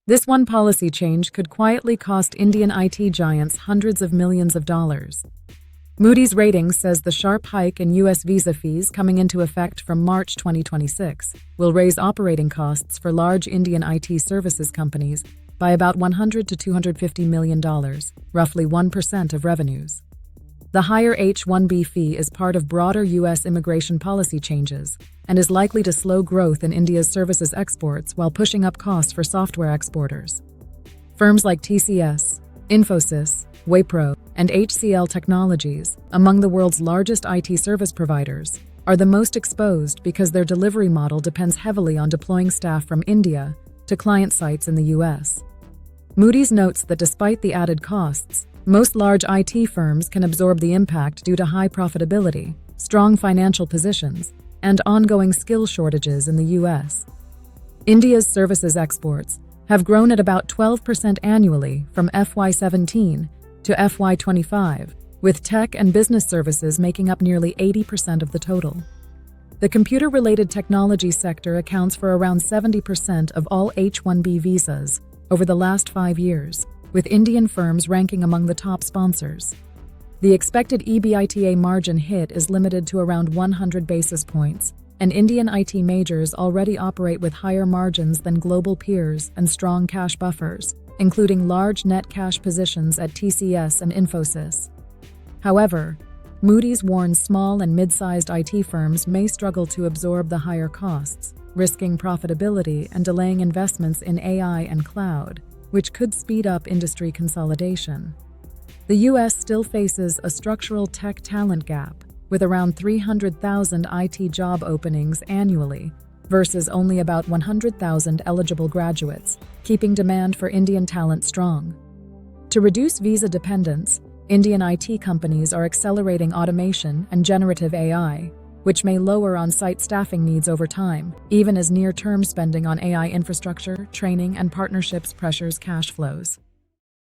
This one policy change could quietly cost Indian IT giants hundreds of millions of dollars. Moody's ratings says the sharp hike in U.S. visa fees coming into effect from March 2026 will raise operating costs for large Indian IT services companies by about $100 to $250 million, roughly 1% of revenues. The higher H-1B fee is part of broader U.S. immigration policy changes and is likely to slow growth in India's services exports while pushing up costs for software exporters. Firms like TCS, Infosys, Wipro, and HCL Technologies, among the world's largest IT service providers, are the most exposed because their delivery model depends heavily on deploying staff from India to client sites in the U.S. Moody's notes that despite the added costs, most large IT firms can absorb the impact due to high profitability, strong financial positions, and ongoing skill shortages in the U.S. India's services exports have grown at about 12% annually from FY17 to FY25, with tech and business services making up nearly 80% of the total. The computer-related technology sector accounts for around 70% of all H-1B visas over the last 5 years, with Indian firms ranking among the top sponsors. The expected EBITA margin hit is limited to around 100 basis points, and Indian IT majors already operate with higher margins than global peers and strong cash buffers, including large net cash positions at TCS and Infosys. However, Moody's warns small and mid-sized IT firms may struggle to absorb the higher costs, risking profitability and delaying investments in AI and cloud, which could speed up industry consolidation. The U.S. still faces a structural tech talent gap, with around 300,000 IT job openings annually versus only about 100,000 eligible graduates, keeping demand for Indian talent strong. To reduce visa dependence, Indian IT companies are accelerating automation and generative AI, which may lower on-site staffing needs over time, even as near-term spending on AI infrastructure, training, and partnerships pressures cash flows.